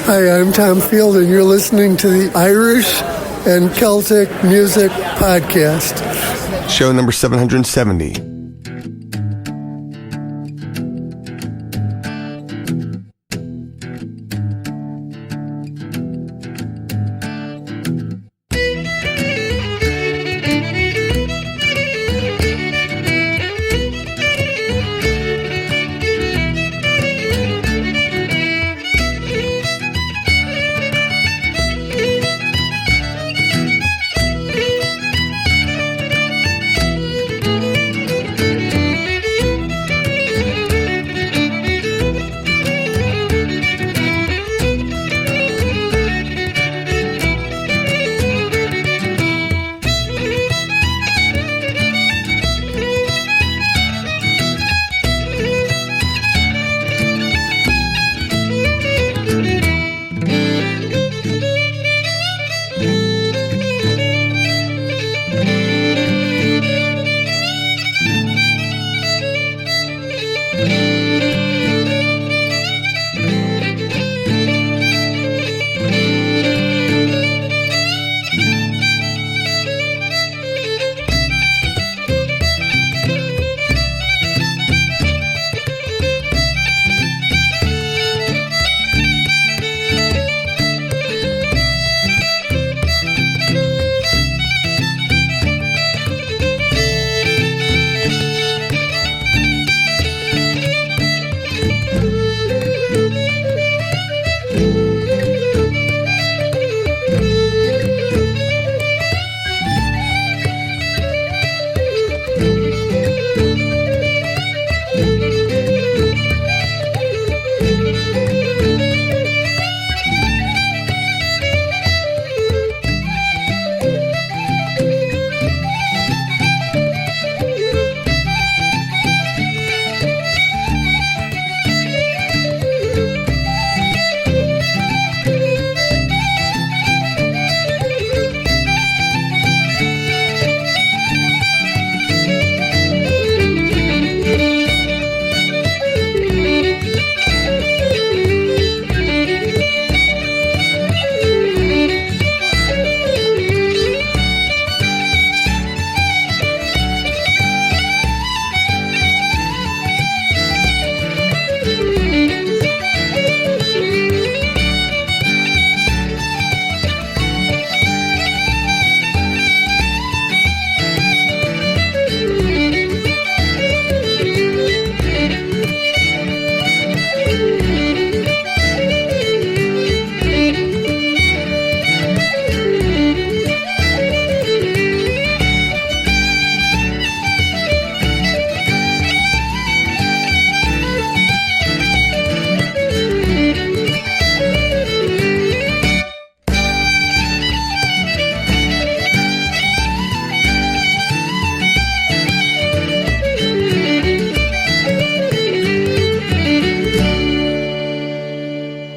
Hi, I'm Tom Field, and you're listening to the Irish and Celtic Music Podcast. Show number 770.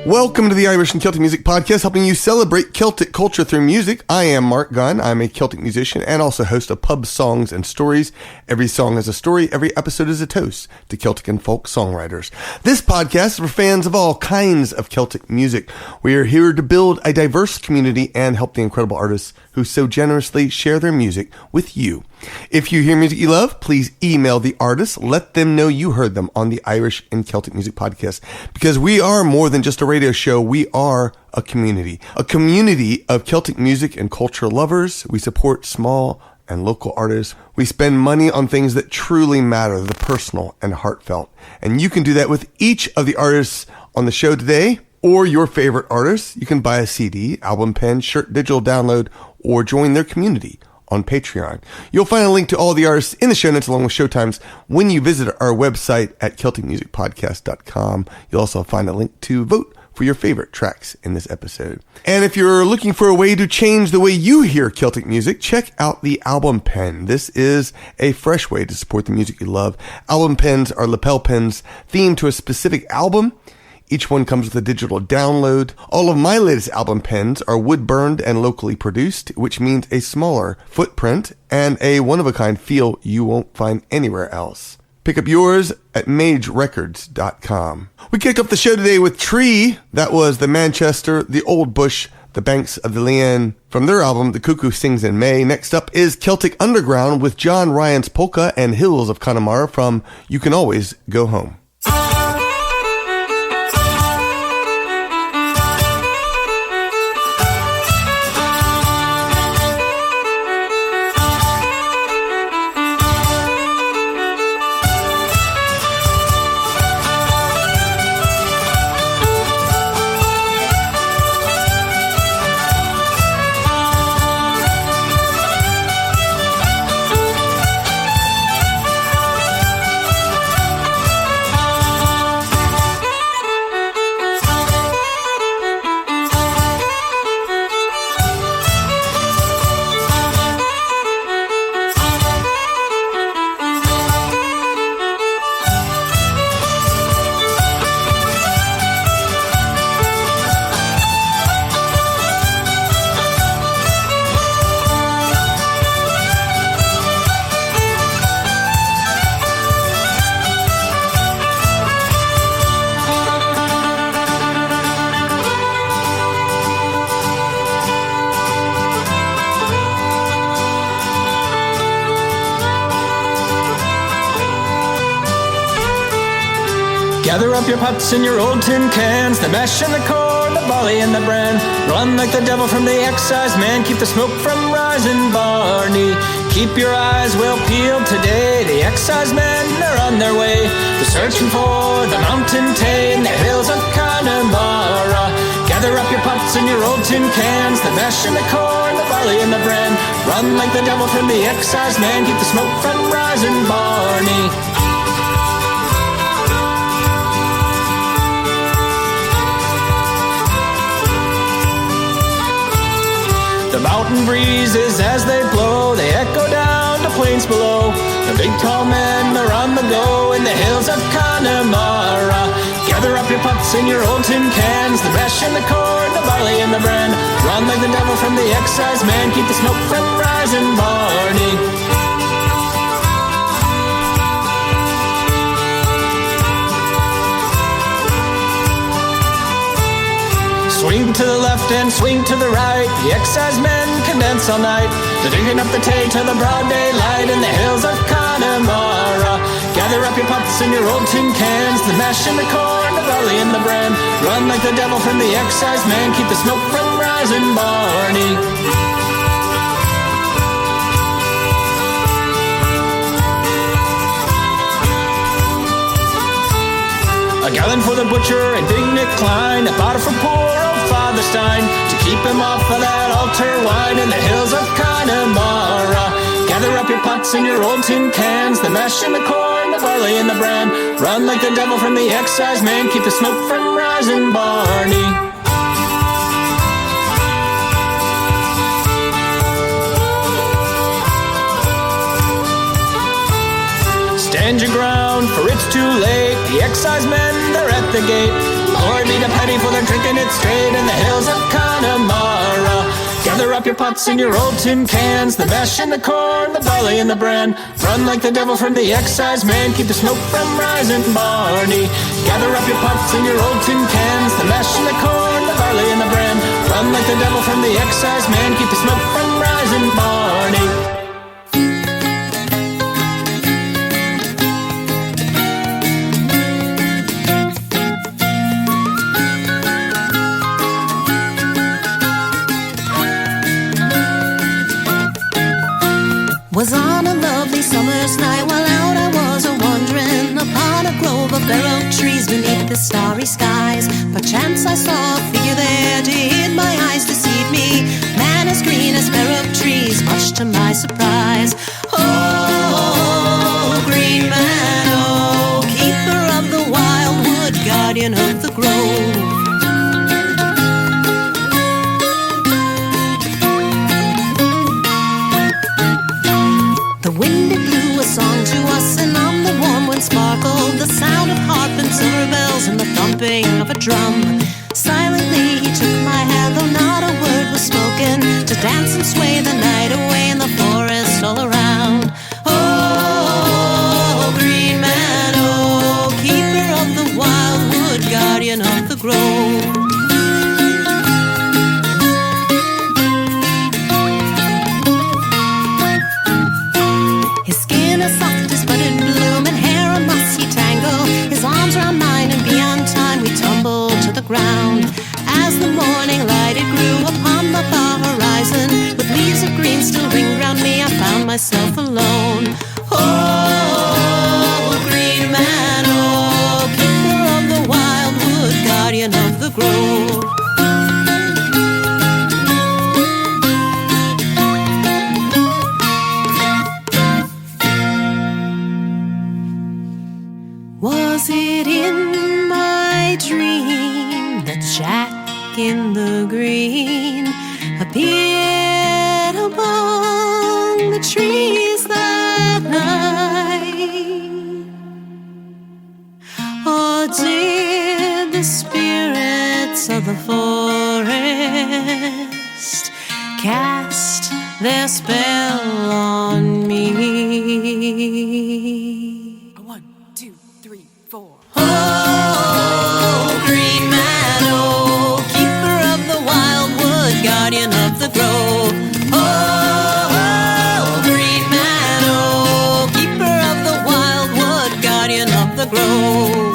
Welcome to the Irish and Celtic Music Podcast, helping you celebrate Celtic culture through music. I am Marc Gunn. I'm a Celtic musician and also host of Pub Songs and Stories. Every song is a story. Every episode is a toast to Celtic and folk songwriters. This podcast is for fans of all kinds of Celtic music. We are here to build a diverse community and help the incredible artists who so generously share their music with you. If you hear music you love, please email the artists. Let them know you heard them on the Irish and Celtic Music Podcast, because we are more than just a radio show. We are a community of Celtic music and culture lovers. We support small and local artists. We spend money on things that truly matter, the personal and heartfelt. And you can do that with each of the artists on the show today, or your favorite artists. You can buy a CD, album pen, shirt, digital download, or join their community on Patreon. You'll find a link to all the artists in the show notes along with showtimes when you visit our website at CelticMusicPodcast.com. You'll also find a link to vote for your favorite tracks in this episode. And if you're looking for a way to change the way you hear Celtic music, check out the album pen. This is a fresh way to support the music you love. Album pens are lapel pens themed to a specific album. Each one comes with a digital download. All of my latest album pens are wood-burned and locally produced, which means a smaller footprint and a one-of-a-kind feel you won't find anywhere else. Pick up yours at magerecords.com. We kicked off the show today with Tree. That was the Manchester, the Old Bush, the Banks of the Lean from their album, The Cuckoo Sings in May. Next up is Celtic Underground with John Ryan's Polka and Hills of Connemara from You Can Always Go Home. Gather up your pots and your old tin cans, the mash and the corn, the barley and the bran. Run like the devil from the excise man, keep the smoke from rising, Barney. Keep your eyes well peeled today, the excise men are on their way. They're searching for the mountain tay in the hills of Connemara. Gather up your pots and your old tin cans, the mash and the corn, the barley and the bran. Run like the devil from the excise man, keep the smoke from rising, Barney. The mountain breezes as they blow, they echo down the plains below. The big tall men are on the go in the hills of Connemara. Gather up your pots and your old tin cans, the mash and the corn, the barley and the bran. Run like the devil from the excise man, keep the smoke from rising, Barney. Swing to the left and swing to the right, the excise men can dance all night. They're digging up the tay till the broad daylight in the hills of Connemara. Gather up your pots and your old tin cans, the mash and the corn, the barley and the bran. Run like the devil from the excise man, keep the smoke from rising, Barney. A gallon for the butcher and Big Nick Klein, a bottle for poor old Father Stein, to keep him off of that altar wine in the hills of Connemara. Gather up your pots and your old tin cans, the mash and the corn, the barley and the bran. Run like the devil from the excise man, keep the smoke from rising, Barney. Stand your ground, for it's too late. The excise men, they're at the gate. Lord be the penny for their drinking it straight in the hills of Connemara. Gather up your pots and your old tin cans, the mash and the corn, the barley and the bran. Run like the devil from the excise man, keep the smoke from rising, Barney. Gather up your pots and your old tin cans, the mash and the corn, the barley and the bran. Run like the devil from the excise man, keep the smoke from rising, Barney. Was on a lovely summer's night while out I was a-wandering upon a grove of bare oak trees beneath the starry skies. Perchance I saw a figure there, did my eyes deceive me? Man as green as bare oak trees, much to my surprise. Oh, green man, oh, keeper of the wildwood, guardian of the grove. Song to us, and on the warm wind sparkled the sound of harp and silver bells and the thumping of a drum. Silently he took my hand, though not a word was spoken, to dance and sway the night away in the forest all around. Oh, green man, guardian of the grove. His skin as soft as budded bloom and hair a mossy tangle. His arms round mine and beyond time we tumbled to the ground. As the morning light it grew upon the far horizon, with leaves of green still ringed round me, I found myself alone. Oh, green man, oh, keeper of the wildwood, guardian of the grove. Was it in my dream that Jack in the green appeared among the trees that night? Or did the spirits of the forest cast their spell on me? 1, 2, 3, 4. Oh, green man, oh, keeper of the wildwood, guardian of the grove. Oh, green man, oh, keeper of the wildwood, guardian of the grove.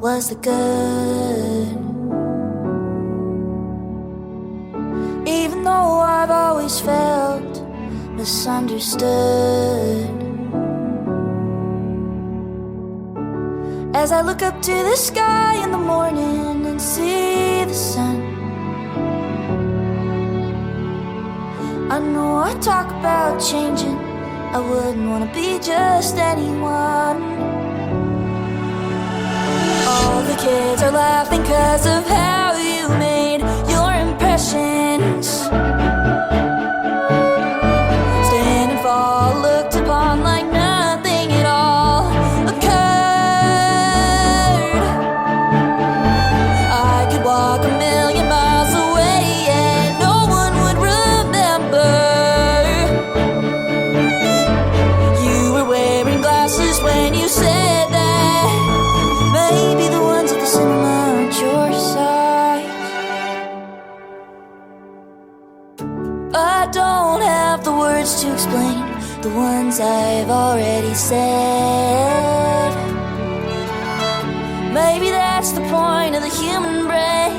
Was the good. Even though I've always felt misunderstood. As I look up to the sky in the morning and see the sun, I know I talk about changing. I wouldn't want to be just anyone. All the kids are laughing 'cause of how you made your impressions. words to explain the ones I've already said. Maybe that's the point of the human brain,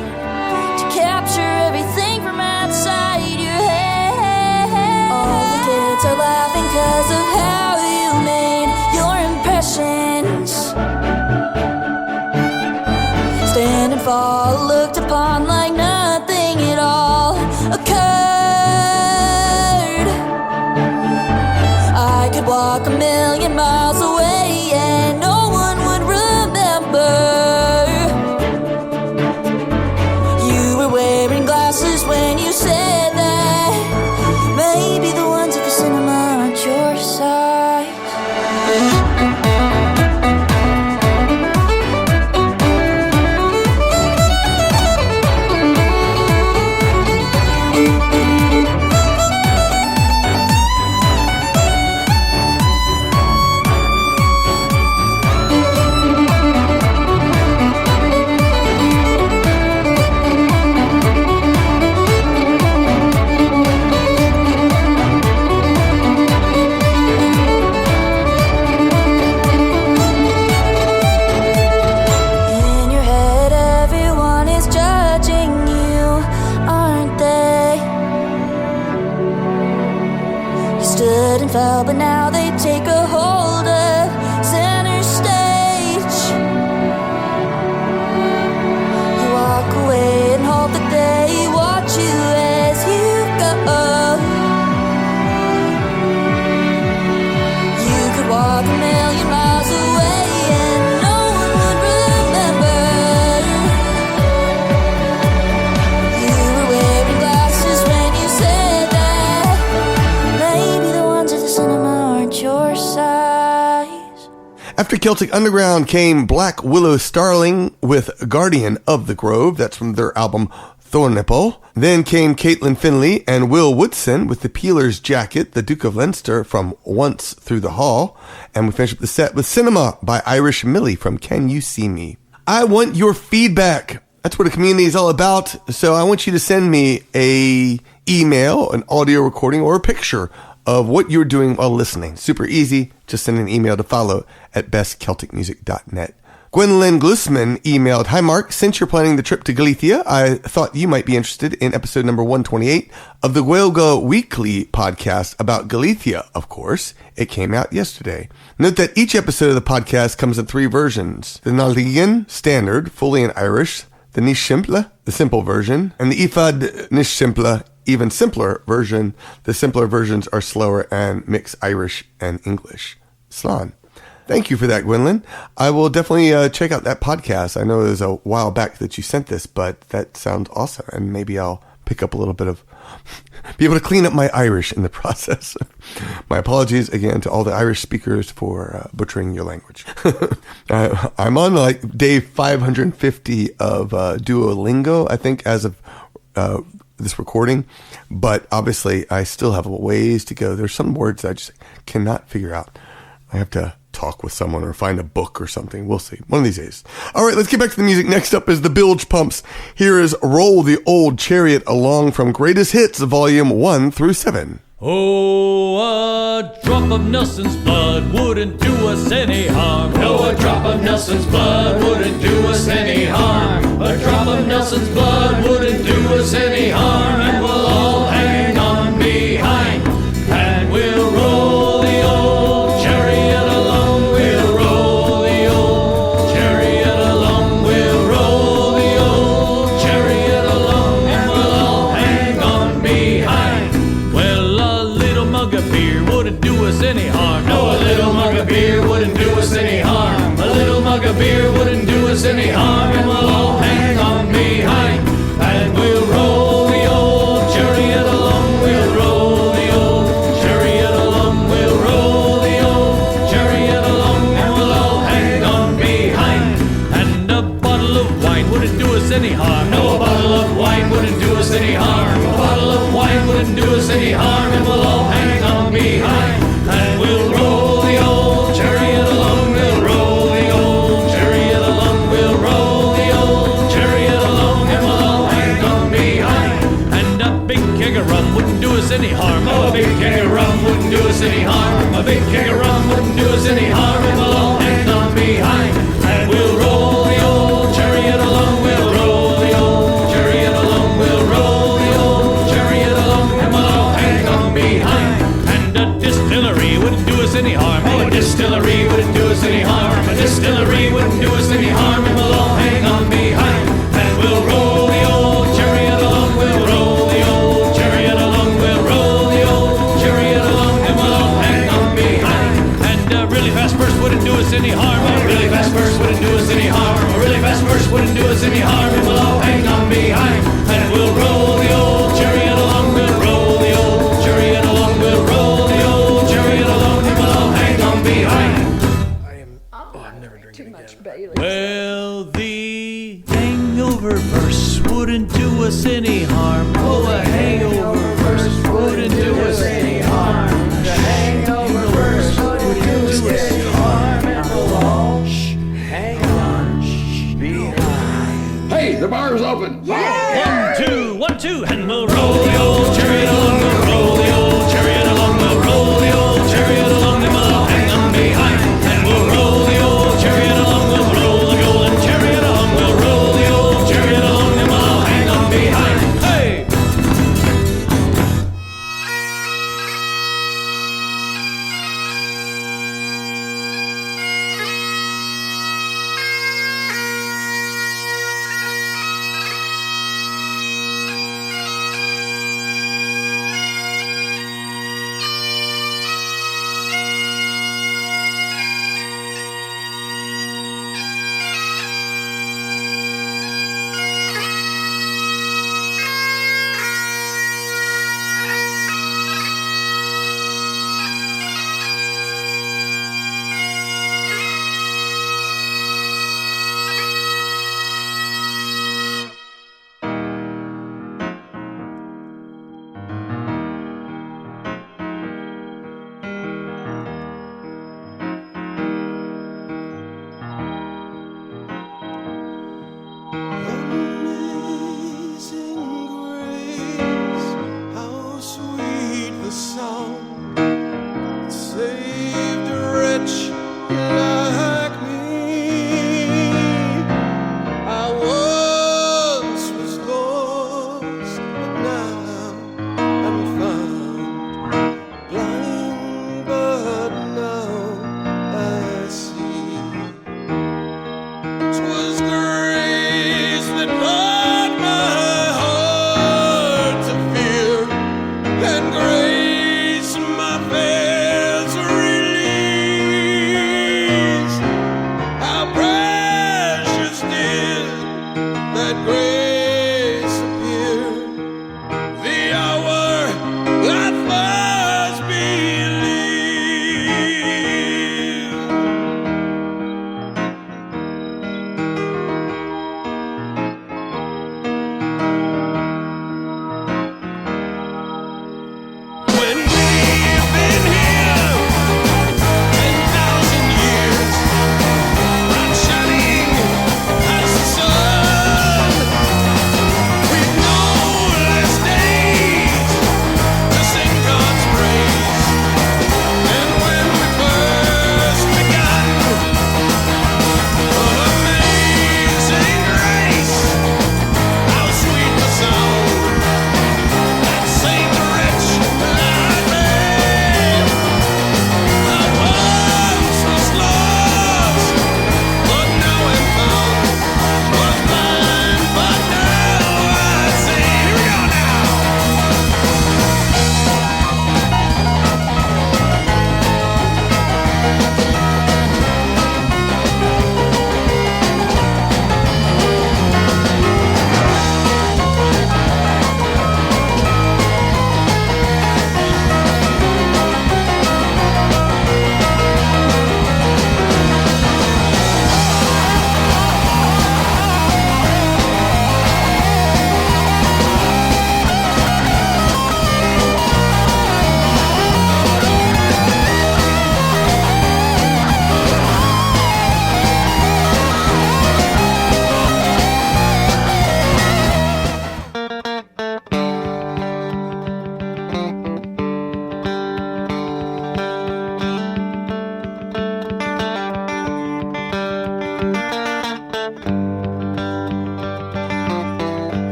to capture everything from outside your head. All the kids are laughing 'cause of how you made your impressions. Stand and fall, looked upon like nothing at all occurred. I could walk a million miles away and no one would remember. You were wearing glasses when you said that. Maybe the ones at the cinema aren't your size. Fell, but now they take a hold of center stage. You walk away and hope that they watch you as you go. You could walk a million miles away and no one would remember. You were wearing glasses when you said that. Maybe the ones at the cinema aren't your size. After Celtic Underground came Blackwillow Starling with Guardian of the Grove. That's from their album Thornaeppel. Then came Caitlin Finley and Will Woodson with The Peeler's Jacket, the Duke of Leinster from Once Through the Hall. And we finish up the set with Cinema by Irish Millie from Can You See Me? I want your feedback. That's what a community is all about. So I want you to send me a email, an audio recording, or a picture of what you're doing while listening. Super easy. Just send an email to follow@bestcelticmusic.net. Gwendolyn Glusman emailed, "Hi Mark, since you're planning the trip to Galicia, I thought you might be interested in episode number 128 of the Gaeilge Weekly podcast about Galicia, of course. It came out yesterday. Note that each episode of the podcast comes in 3 versions. The Naldigan, standard, fully in Irish, the Nish Simple, the simple version, and the Ifad Nish Simple, even simpler version. The simpler versions are slower and mix Irish and English. Slán." Thank you for that, Gwendolyn. I will definitely check out that podcast. I know it was a while back that you sent this, but that sounds awesome. And maybe I'll pick up a little bit of, be able to clean up my Irish in the process. My apologies again to all the Irish speakers for butchering your language. I'm on like day 550 of Duolingo, I think, as of this recording, but obviously I still have a ways to go. There's some words I just cannot figure out. I have to talk with someone or find a book or something. We'll see. One of these days. All right, let's get back to the music. Next up is the Bilge Pumps. Here is Roll the Old Chariot Along from Greatest Hits, volume 1 through 7. Oh, a drop of Nelson's blood wouldn't do us any harm. No, a drop of Nelson's blood wouldn't do us any harm. A drop of Nelson's blood wouldn't do us any harm. And we'll all hang on behind. And we'll roll the old chariot along. We'll roll the old chariot along. We'll roll the old chariot along. And we'll all hang on behind. Well, a little mug of beer wouldn't do us any harm. No, a little mug of beer wouldn't do us any harm. A little mug of beer wouldn't do us any harm. And we'll all hang on behind. And we'll roll the old chariot along. We'll roll the old chariot along. We'll roll the old chariot along. And we'll all hang on behind. And a bottle of wine wouldn't do us any harm. No, a bottle of wine wouldn't do us any harm. A bottle of wine wouldn't do us any harm. And we'll all hang on behind. And we'll roll the old chariot along. We'll roll the old chariot along. We'll roll the any harm. A big keg of rum wouldn't do us any harm, and we'll all hang on behind. And we'll roll the old chariot along, we'll roll the old chariot along, we'll roll the old chariot along, and we'll all hang on behind. And a distillery wouldn't do us any harm. Oh, a distillery wouldn't do us any harm. A distillery wouldn't do us any harm, and we'll all hang on behind. And we'll roll the old chariot along, we'll roll the old chariot along, we'll roll the old chariot along, and we'll all hang on behind.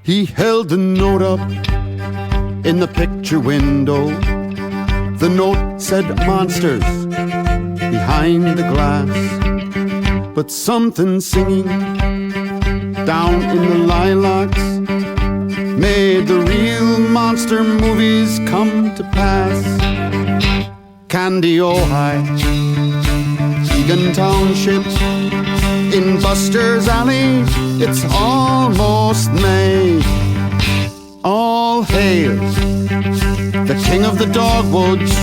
He held the note up in the picture window. The note said monsters behind the glass, but something singing down in the lilacs made the real monster movies come to pass. Candy Ojai, Egan Township, in Buster's Alley, it's almost May. All hail the king of the Dogwoods,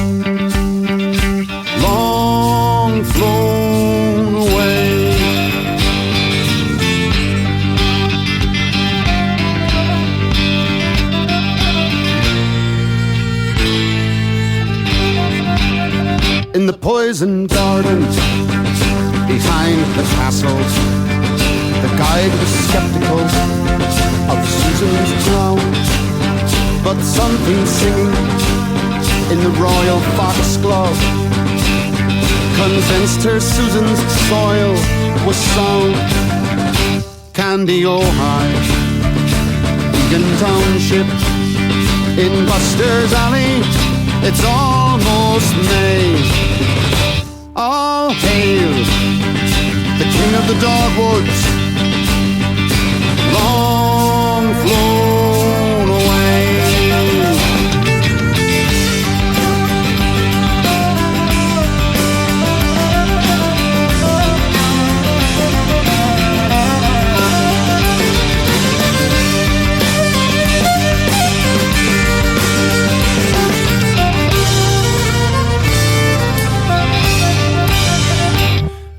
long flown away. In the poison garden behind the castle, the guide was skeptical of Susan's crown, but something singing in the royal foxglove convinced her Susan's soil was sound. Candy Ojai, Egan Township, in Buster's Alley, it's almost May. All hail the king of the Dogwoods, long flown away.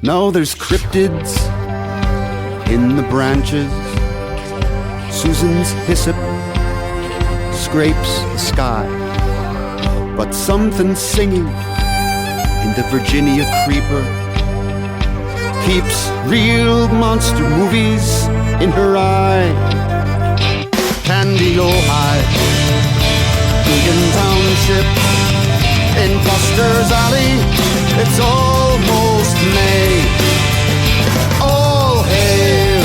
Now there's cryptids in the branches. Susan's hyssop scrapes the sky, but something singing in the Virginia creeper keeps real monster movies in her eye. Candy Ojai, Egan Township, in Buster's Alley, it's almost May. All hail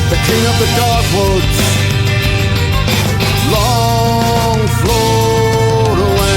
the king of the Dogwoods, long flown away.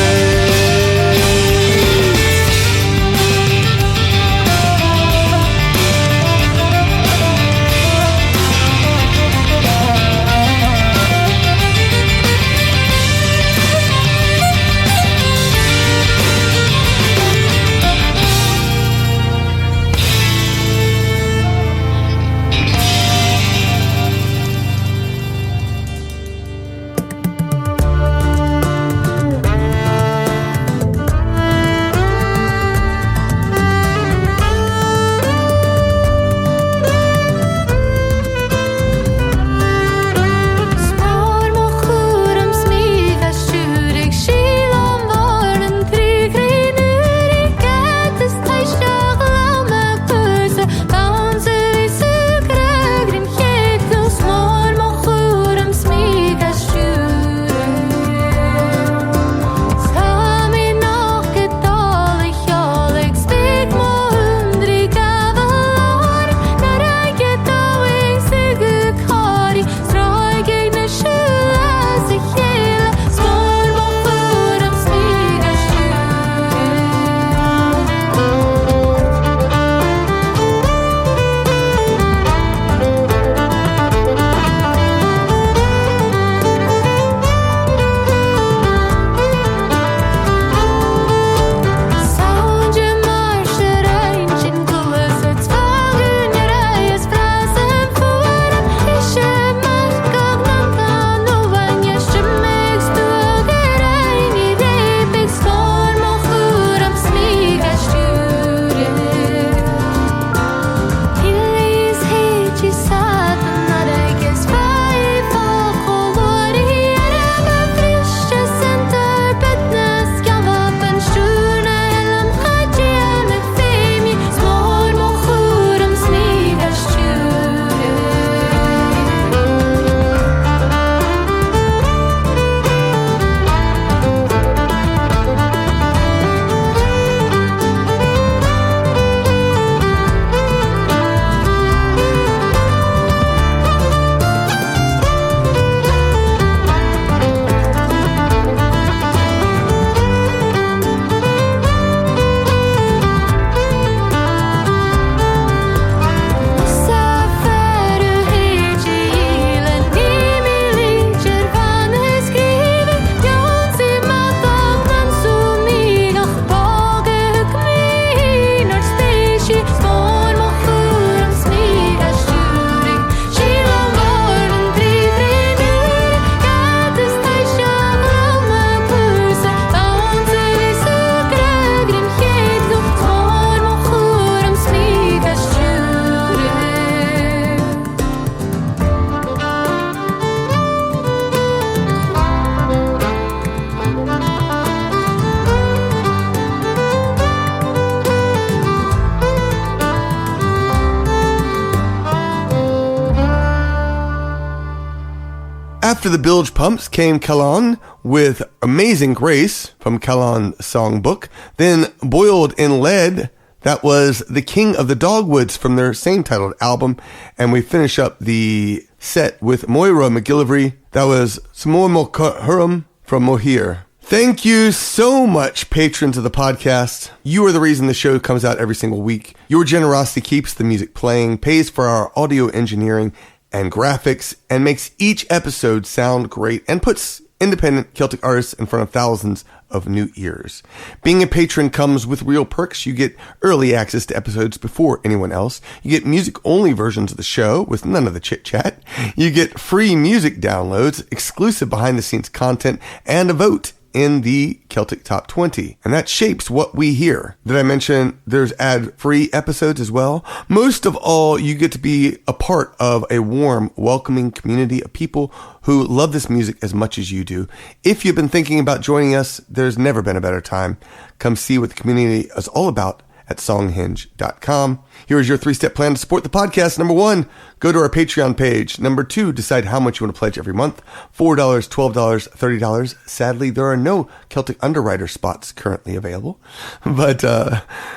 After the Bilge Pumps came Callan with Amazing Grace from Callan's songbook. Then Boiled in Lead, that was The King of the Dogwoods from their same titled album. And we finish up the set with Moira McGillivray. That was Chùram from Thìr. Thank you so much, patrons of the podcast. You are the reason the show comes out every single week. Your generosity keeps the music playing, pays for our audio engineering and graphics, and makes each episode sound great and puts independent Celtic artists in front of thousands of new ears. Being a patron comes with real perks. You get early access to episodes before anyone else. You get music-only versions of the show with none of the chit-chat. You get free music downloads, exclusive behind-the-scenes content, and a vote in the Celtic Top 20. And that shapes what we hear. Did I mention there's ad-free episodes as well? Most of all, you get to be a part of a warm, welcoming community of people who love this music as much as you do. If you've been thinking about joining us, there's never been a better time. Come see what the community is all about at songhinge.com. Here is your 3-step plan to support the podcast. Number 1, go to our Patreon page. Number 2, decide how much you want to pledge every month. $4, $12, $30. Sadly, there are no Celtic Underwriter spots currently available, but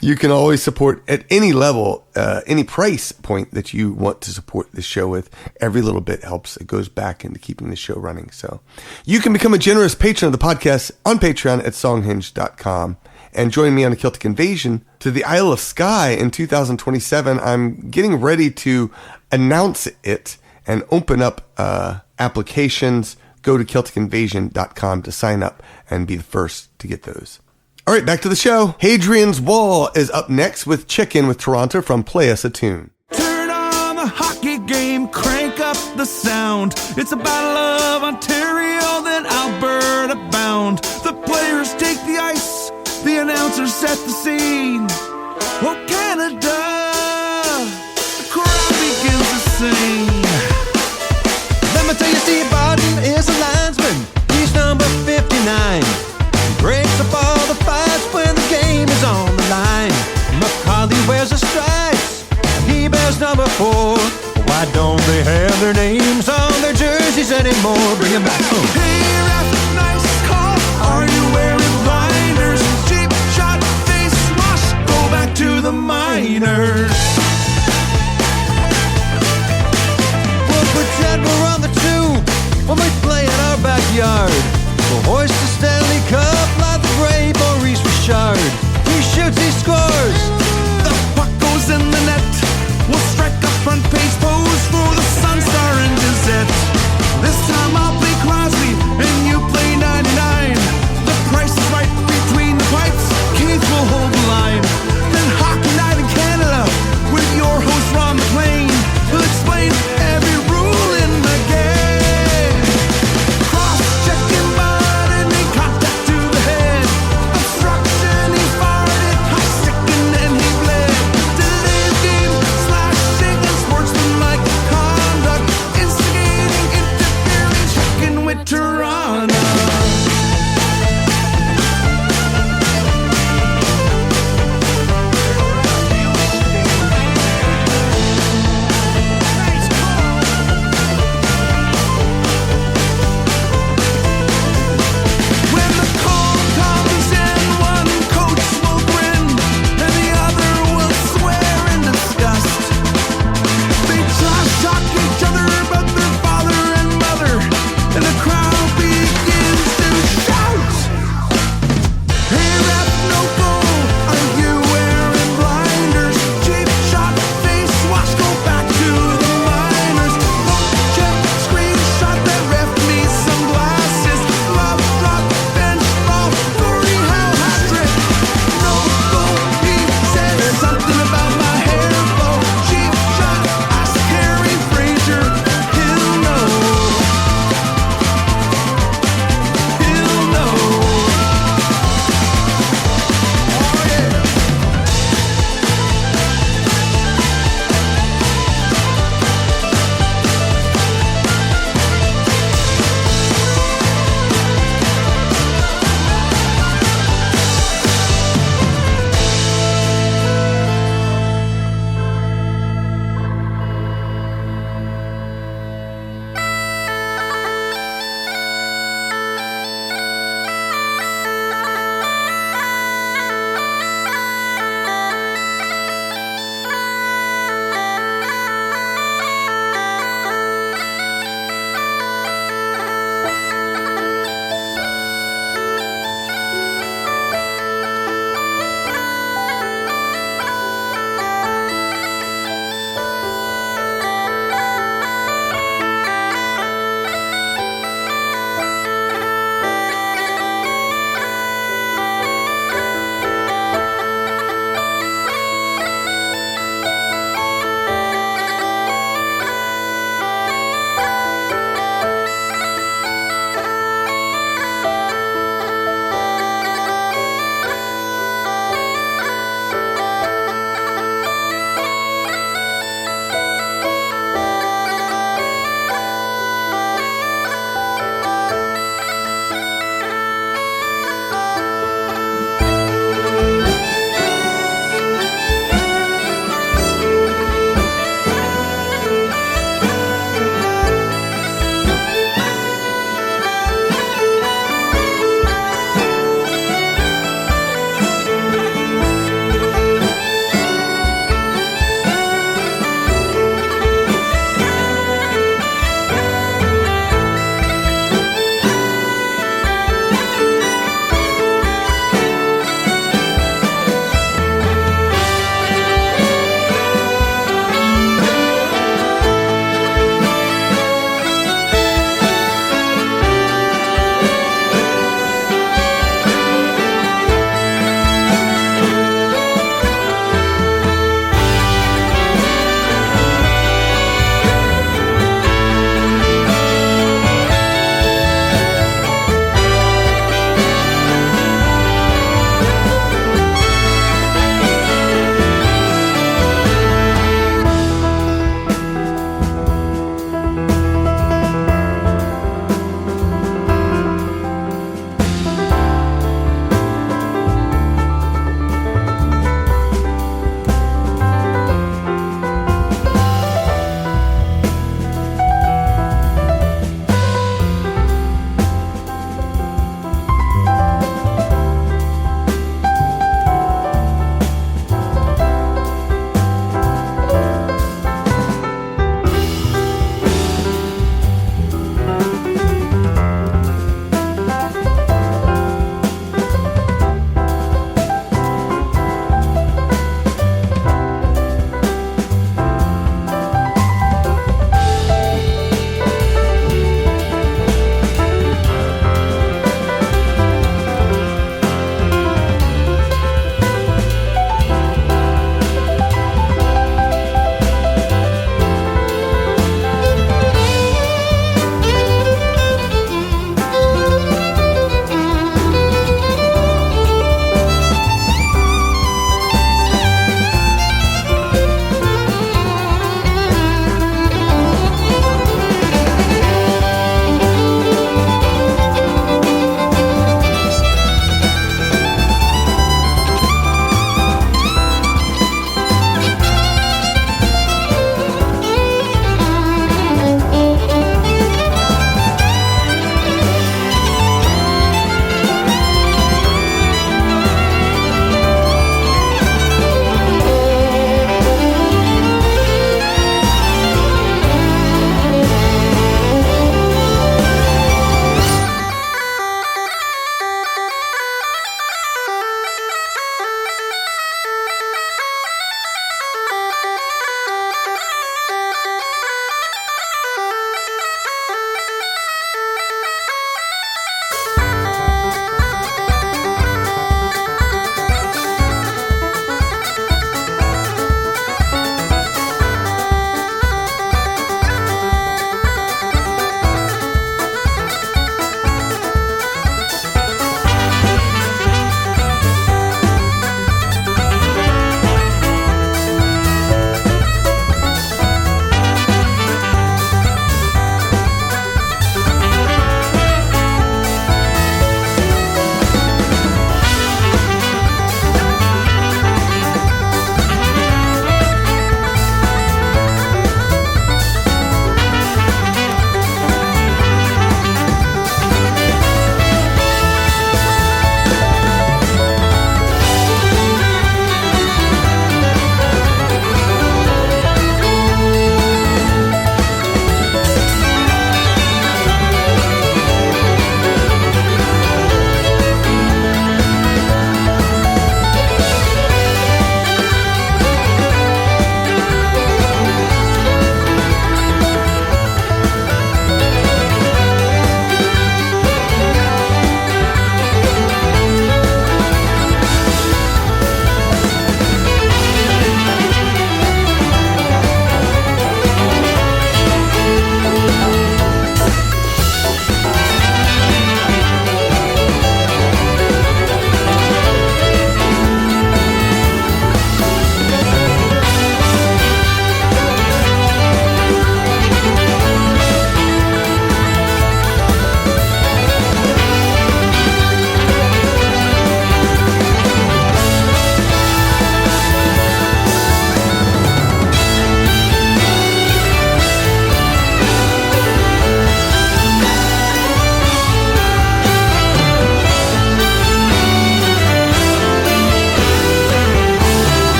you can always support at any level, any price point that you want to support the show with. Every little bit helps. It goes back into keeping the show running. So you can become a generous patron of the podcast on Patreon at songhinge.com. And join me on a Celtic invasion to the Isle of Skye in 2027. I'm getting ready to announce it and open up applications. Go to CelticInvasion.com to sign up and be the first to get those. All right, back to the show. Hadrian's Wall is up next with Check In with Toronto from Play Us a Tune. Turn on the hockey game, crank up the sound. It's a battle of Ontario, then Alberta bound. The players take the ice. The announcer set the scene. Oh, Canada, the crowd begins to sing. Let me tell you, Steve Barton is a linesman. He's number 59. He breaks up all the fights when the game is on the line. McCauley wears a stripes. He bears number 4. Why don't they have their names on their jerseys anymore? Bring them back. Hey, ref, nice call. Are you wearing blinders? To the minors. We'll pretend we're on the tube when we play in our backyard. We'll hoist the Stanley Cup like the brave Maurice Richard. He shoots, he scores. The puck goes in the net. We'll strike a front page pose for the Sun Star and Gazette. This time I'll play Crosby and you play 99. The price is right between the pipes. Keith will hold the line. Hockey night in Canada with your host Ron McLean, who'll explain every rule in the game. Cross-checking button and contact to the head. Obstruction, he fired it, high stick and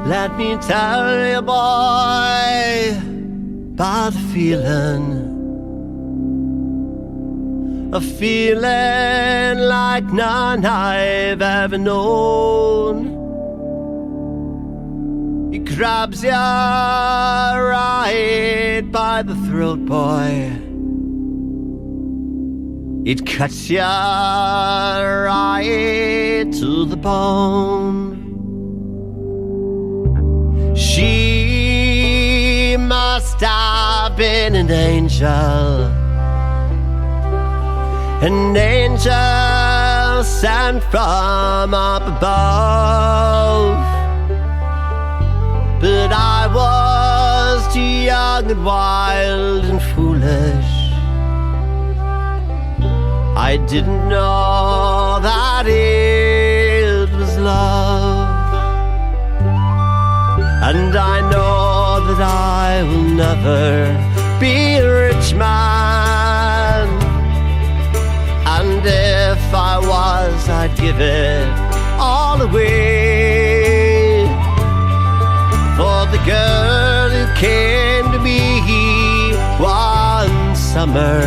Let me tell you, boy, about a feeling like none I've ever known. He grabs you right by the throat, boy. It cuts you right to the bone. She must have been an angel sent from up above. But I was too young and wild and foolish. I didn't know that it was love. And I know that I will never be a rich man. And if I was, I'd give it all away for the girl who came to me one summer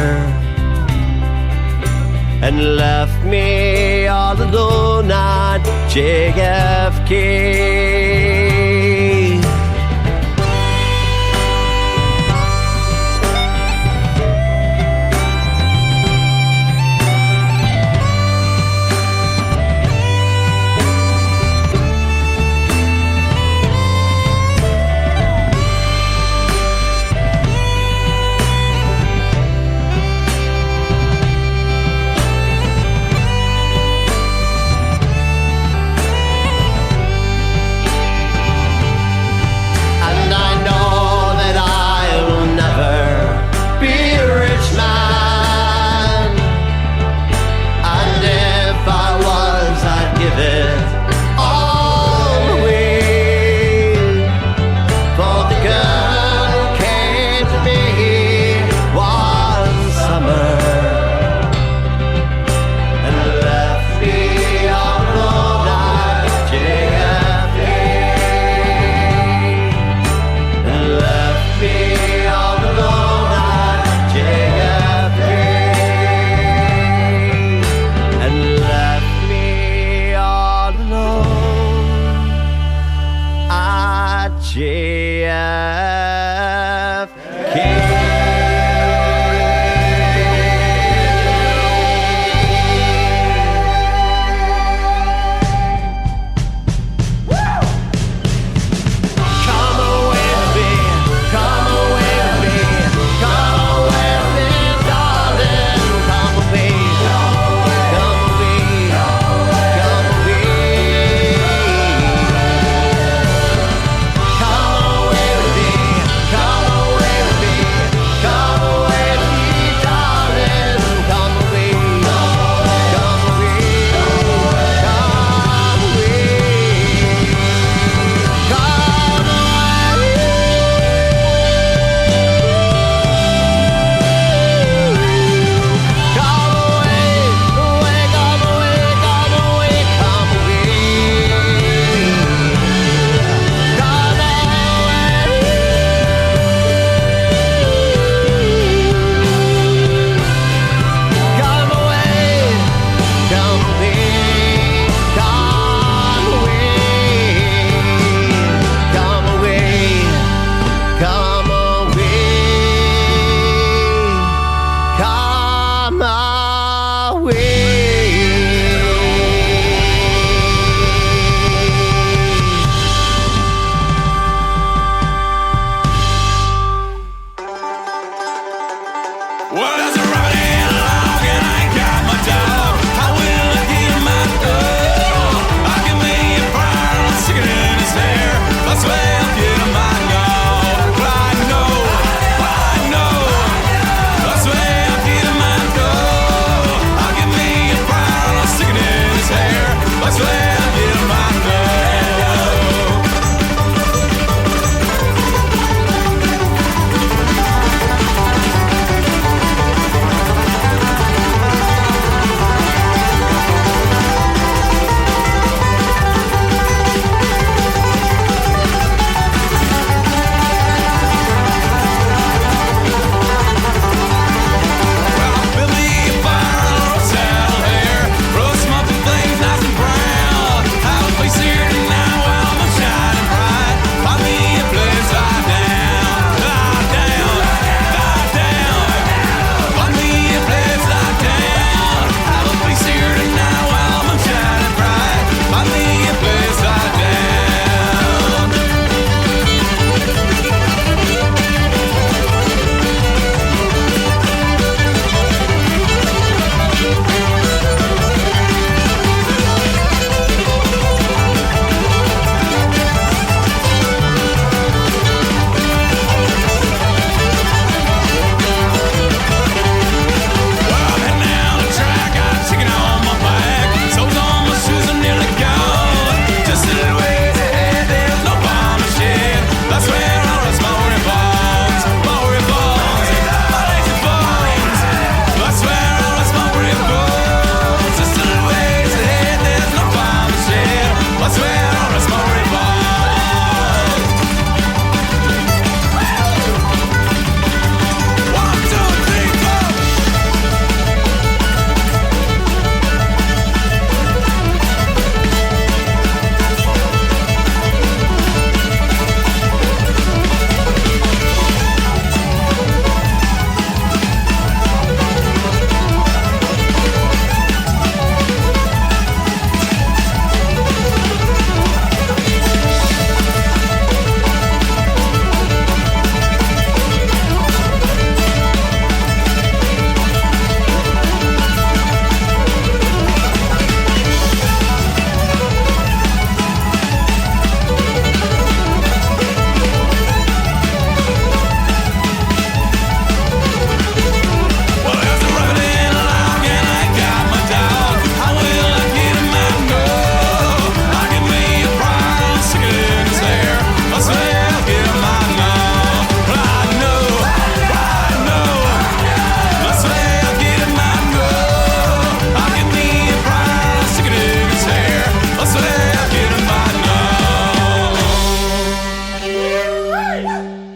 and left me all alone at JFK.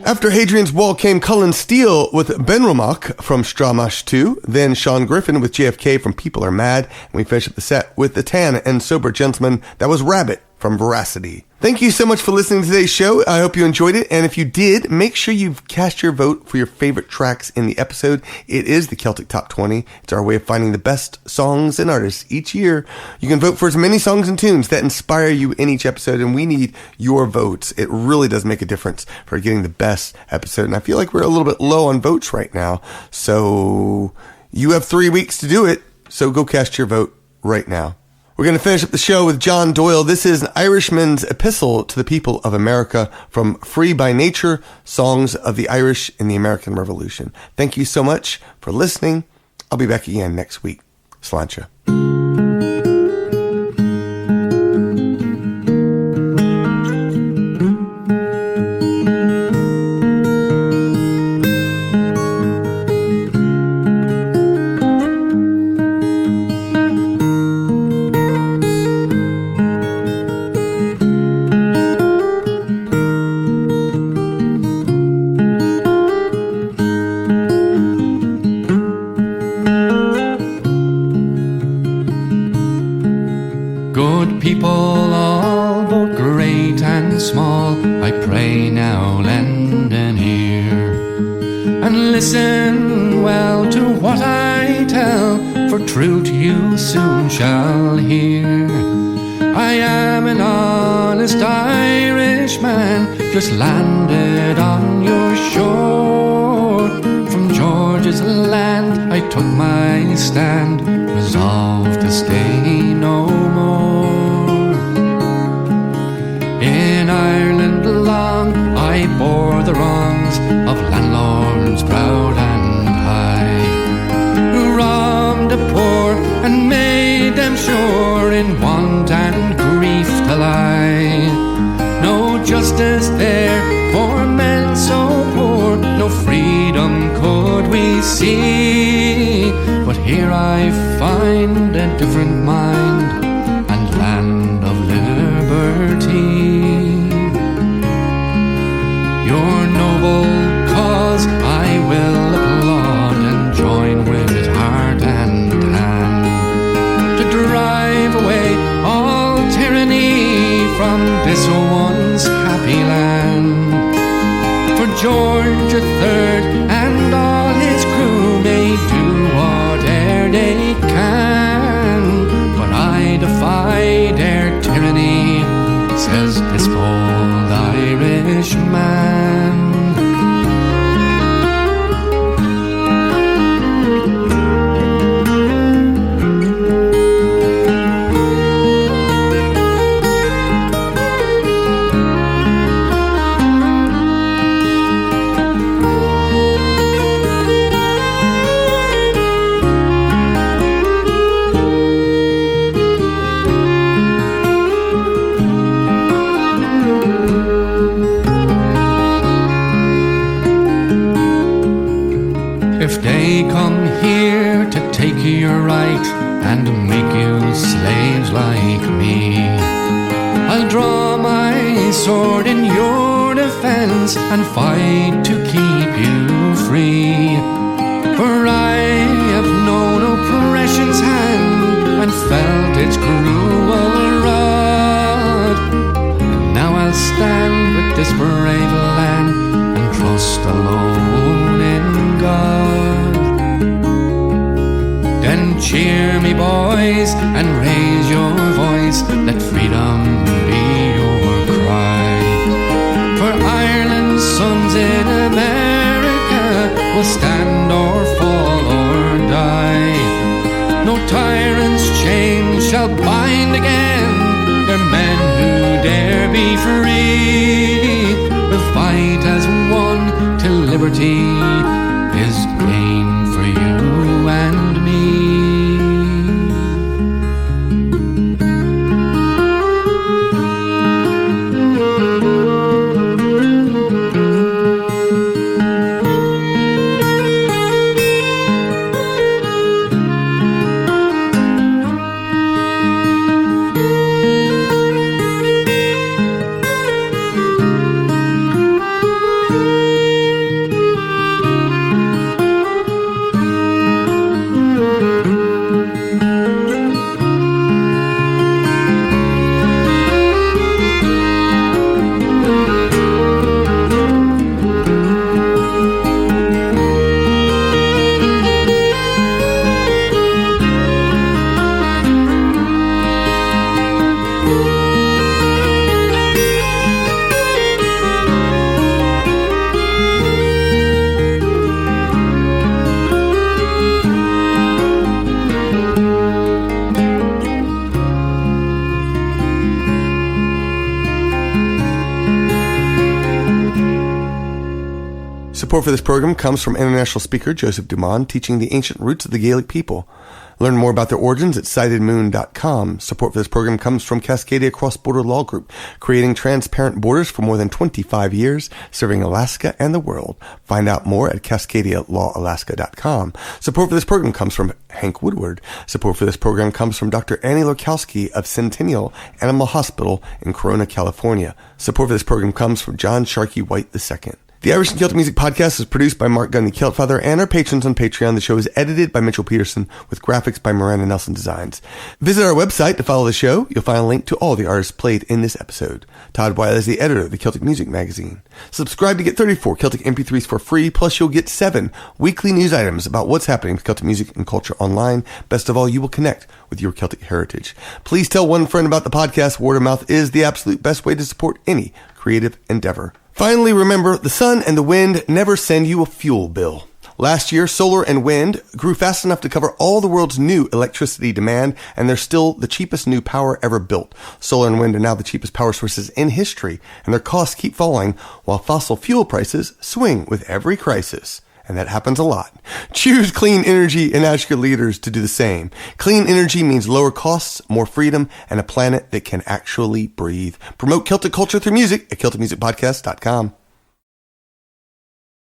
After Hadrian's Wall came Colin Steele with Benromach from Stramash 2, then Sean Griffin with JFK from People Are Mad, and we finished up the set with the tan and sober gentleman that was Rabbit from Veracity. Thank you so much for listening to today's show. I hope you enjoyed it, and if you did, make sure you've cast your vote for your favorite tracks in the episode. It is the Celtic Top 20. It's our way of finding the best songs and artists each year. You can vote for as many songs and tunes that inspire you in each episode, and we need your votes. It really does make a difference for getting the best episode, and I feel like we're a little bit low on votes right now, so you have 3 weeks to do it, so go cast your vote right now. We're going to finish up the show with John Doyle. This is an Irishman's epistle to the people of America from Free by Nature, Songs of the Irish in the American Revolution. Thank you so much for listening. I'll be back again next week. Sláinte. Truth you soon shall hear. I am an honest Irishman, just landed on your shore. From George's land I took my stand, resolved to stay no more. In Ireland long I bore the wrongs of landlords proud and high, who wronged the poor and made them sure in want and grief to lie. No justice there for men so poor, no freedom could we see. But here I find a different mind and land of liberty. Your noble cause I will applaud and join with it heart and hand, to drive away all tyranny from this once happy land. For George III and all his crew may do whate'er they can, but I defy their tyranny, says this bold Irishman. If they come here to take your right and make you slaves like me, I'll draw my sword in your defense and fight to keep you free. For I have known oppression's hand and felt its cruel rod, and now I'll stand with this brave land and trust alone in God. Then cheer me, boys, and raise your voice, let freedom be your cry. For Ireland's sons in America will stand or fall or die. No tyrant's chains shall bind again their men who dare be free. We'll fight as one till liberty is gained for you and me. Support for this program comes from international speaker Joseph Dumond, teaching the ancient roots of the Gaelic people. Learn more about their origins at sightedmoon.com. Support for this program comes from Cascadia Cross-Border Law Group, creating transparent borders for more than 25 years, serving Alaska and the world. Find out more at cascadialawalaska.com. Support for this program comes from Hank Woodward. Support for this program comes from Dr. Annie Lorkowski of Centennial Animal Hospital in Corona, California. Support for this program comes from John Sharkey White II. The Irish and Celtic Music Podcast is produced by Marc, Gunn, the Celt Father, and our patrons on Patreon. The show is edited by Mitchell Peterson with graphics by Miranda Nelson Designs. Visit our website to follow the show. You'll find a link to all the artists played in this episode. Todd Weil is the editor of the Celtic Music Magazine. Subscribe to get 34 Celtic MP3s for free, plus you'll get 7 weekly news items about what's happening with Celtic music and culture online. Best of all, you will connect with your Celtic heritage. Please tell one friend about the podcast. Word of mouth is the absolute best way to support any creative endeavor. Finally, remember, the sun and the wind never send you a fuel bill. Last year, solar and wind grew fast enough to cover all the world's new electricity demand, and they're still the cheapest new power ever built. Solar and wind are now the cheapest power sources in history, and their costs keep falling, while fossil fuel prices swing with every crisis. And that happens a lot. Choose clean energy and ask your leaders to do the same. Clean energy means lower costs, more freedom, and a planet that can actually breathe. Promote Celtic culture through music at CelticMusicPodcast.com.